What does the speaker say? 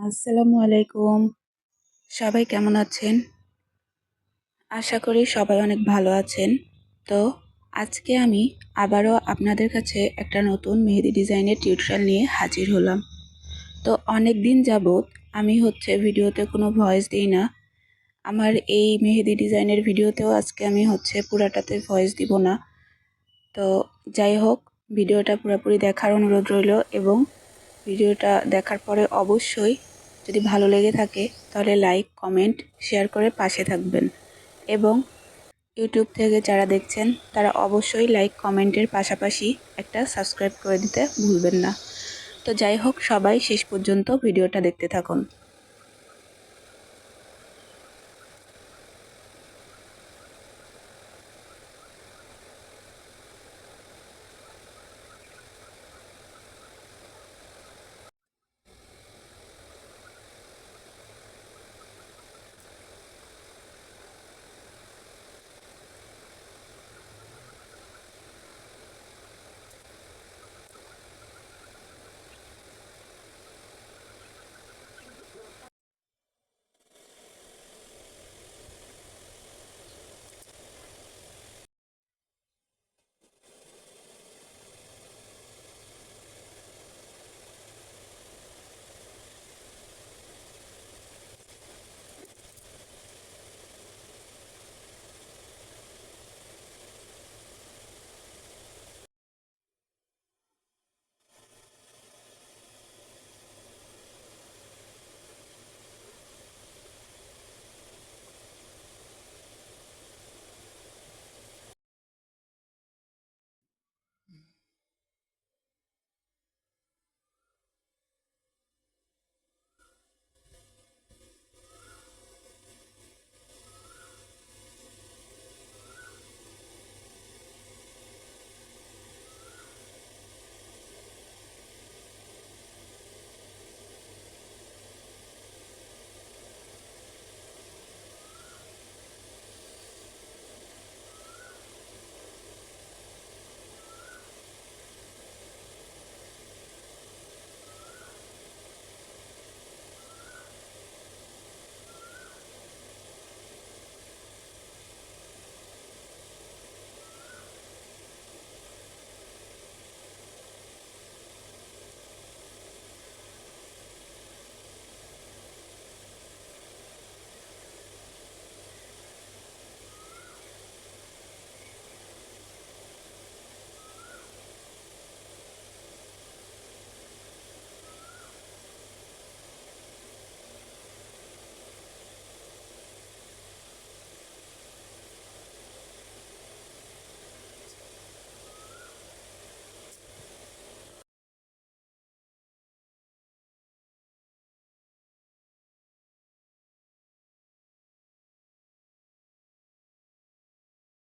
আসসালামু আলাইকুম। সবাই কেমন আছেন? আশা করি সবাই অনেক ভালো আছেন। তো আজকে আমি আবারও আপনাদের কাছে একটা নতুন মেহেদি ডিজাইনের টিউটোরিয়াল নিয়ে হাজির হলাম। তো অনেক দিন যাবত আমি ভিডিওতে কোনো ভয়েস দিই না। আমার এই মেহেদি ডিজাইনের ভিডিওতেও আজকে আমি পুরাটাতে ভয়েস দিব না। তো যাই হোক, ভিডিওটা পুরোপুরি দেখার অনুরোধ রইল এবং ভিডিওটা দেখার পরে অবশ্যই যদি ভালো লেগে থাকে তাহলে লাইক, কমেন্ট, শেয়ার করে পাশে থাকবেন এবং ইউটিউব থেকে যারা দেখছেন তারা অবশ্যই লাইক, কমেন্টের পাশাপাশি একটা সাবস্ক্রাইব করে দিতে ভুলবেন না। তো যাই হোক, সবাই শেষ পর্যন্ত ভিডিওটা দেখতে থাকুন।